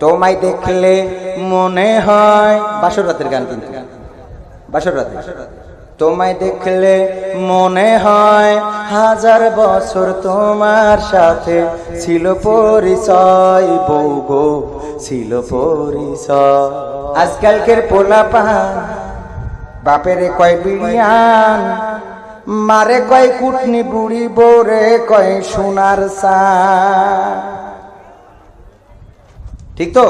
তোমায় দেখলে মনে হয়, বাসর রাতের গান কিন্তু, বাসর রাতে। তোমায় দেখলে মনে হয় 1000 বছর তোমার সাথে ছিল পরিচয়, বউ গো ছিল পরিচয়। আজকালকের পোলাপান বাপেরে কয় বিড়িয়ান, মারে কয় কুটনি বুড়ি, বোরে কয় সোনার চা। ঠিক তো?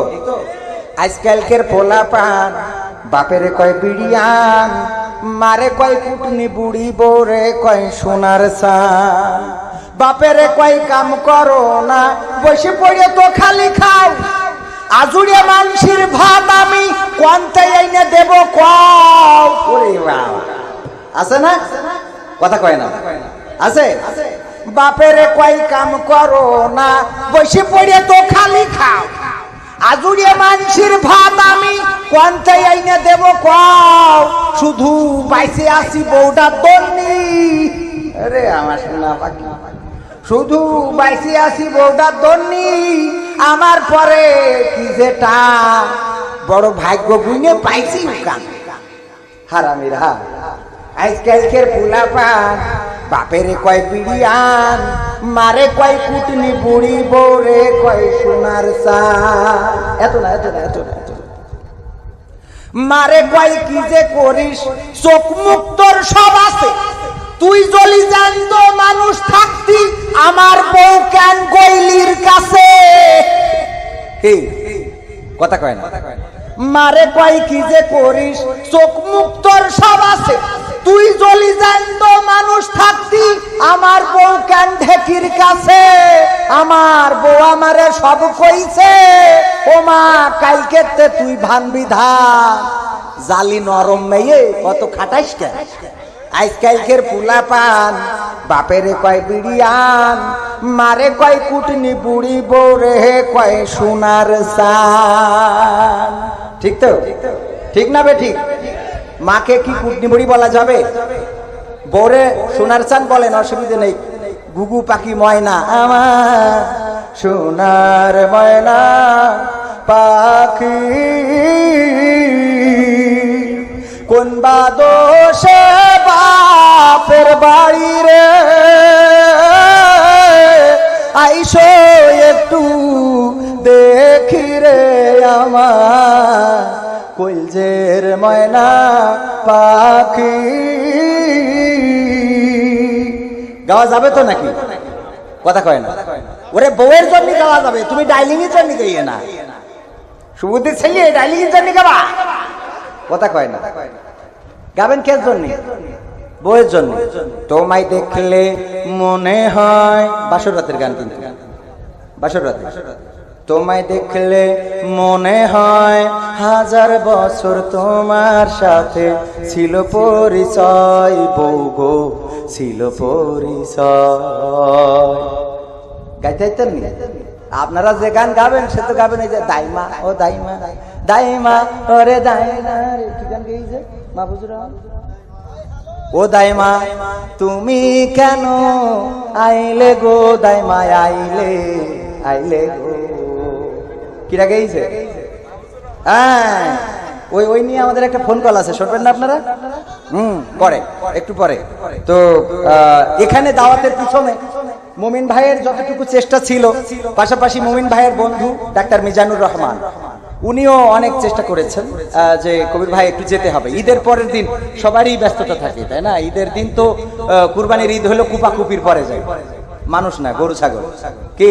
আজকালকের পোলাপান বাপেরে কয় বিড়িয়ান, মারে কয় কুটনি বুড়ি, বোরে কয় সোনার চা। বাপেরে কয় কাম করো না, বসে পড়ে তো খালি খাও, আজুড়ে মানসির ভাত আমি কোনটাই আইনে দেব কও। ওরে বাবা, আছে না? কথা কয় না, আছে? বাপেরে কয় কাম করো না, বসে পড়ে তো খালি খাও, আজুড়ে মানসির ভাত আমি কোনটাই আইনে দেব কও। শুধু বাইসে আসি বউটা দন্নি, আরে আমার সোনা পাখি, শুধু বাইসে আসি বউটা দন্নি, আমার পরে কি যেটা বড় ভাগ্য গুনে পাইছি কাম। হারামির হা আজকালকের পোলাপান বাপেরে কয় বিড়িয়ান, মারে কয় কুটনি বুড়ি, বউরে কয় সোনার চা। এত না, এত না, এত না, এত না। মারে কয় কি যে করিস, চোখ মুখ তোর সব আছে, তুই জলি জানতো মানুষ থাকতি, আমার বউ কেন গইলির কাছে। কথা কয় না। মারে কয় কি যে করিস, চোখ মুখ তোর সব আছে, তুই জলি জানতো মানুষ থাকতি, আমার বউ কেন ঢেকির কাছে। আমার বউ আমারে সব কইছে, ও মা কালকেতে তুই ভানবি ধান, জালি নরম মেয়ে কত খাটাইস কেন। আজকালকের পোলাপান বাপেরে কয় বিড়িয়ান, মারে কয় কুটনি বুড়ি, বউরে কয় সোনার চান। ঠিক তো? ঠিক না বে ঠিক? মাকে কি কুটনি বুড়ি বলা যাবে? বউরে সোনার চান বলেন, অসুবিধা নেই। গুগু পাখি ময়না, আমার সোনার ময়না পাখি, কোন বাদোষে বাপের বাড়ি রে আইসো একটু দেখি রে আমার কলজের ময়না পাখি। গাওয়া যাবে তো নাকি? কথা কয় না। ওরে বউয়ের জন্য গাওয়া যাবে, তুমি ডাইলিং এর জন্য গাইয়ে না। সুবুদ্ধির ছেলে ডাইলিং এর জন্য গাবা, কথা কয় না। গাবেন কে জন্য? বউয়ের জন্য। তোমায় দেখলে মনে হয়, বাসর রাতের গান কিন্তু, বাসর রাতে। তোমায় দেখলে মনে হয় 1000 বছর তোমার সাথে ছিল পরিচয়, বউ গো ছিল পরিচয়। গাইতে চাইতেন নি? আপনারা যে গান গাবেন সে তো গাবেন এই যে দাইমা ও দাইমা, দাইমা ওরে দাইমা রে, কি গান গেয়েছে মাহফুজুর রহমান? ও দাইমা তুমি কেন আইলে গো, দাইমা আইলে আইলে গো, কিরা গেয়েছে? হ্যাঁ, ওই নিয়ে আমাদের একটা ফোন কল আছে, শুনবেন না আপনারা? পরে, একটু পরে। তো এখানে দাওয়াতের পিছনে মুমিন ভাইয়ের যতটুকু চেষ্টা ছিল, পাশাপাশি মুমিন ভাইয়ের বন্ধু ডাক্তার মিজানুর রহমান, উনিও অনেক চেষ্টা করেছেন যে কবির ভাই একটু যেতে হবে। ঈদের পরের দিন সবারই ব্যস্ততা থাকে, তাই না? ঈদের দিন তো কুরবানির ঈদ হলো কুপাকুপির পরে যায়, মানুষ না গরু ছাগল। কি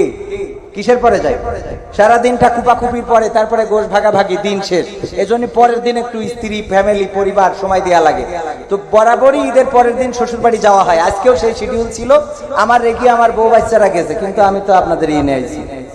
কিসের পরে যায়? সারা দিনটা কুপাকুপির পরে, তারপরে গোশ ভাগাভাগি, দিন শেষ। এজন্য পরের দিন একটু স্ত্রী, ফ্যামিলি, পরিবার সময় দেওয়া লাগে। তো বরাবরই ঈদের পরের দিন শ্বশুর বাড়ি যাওয়া হয়। আজকেও সেই শিডিউল ছিল আমার, রেগে আমার বউ বাচ্চারা গেছে, কিন্তু আমি তো আপনাদের নিয়ে আইছি।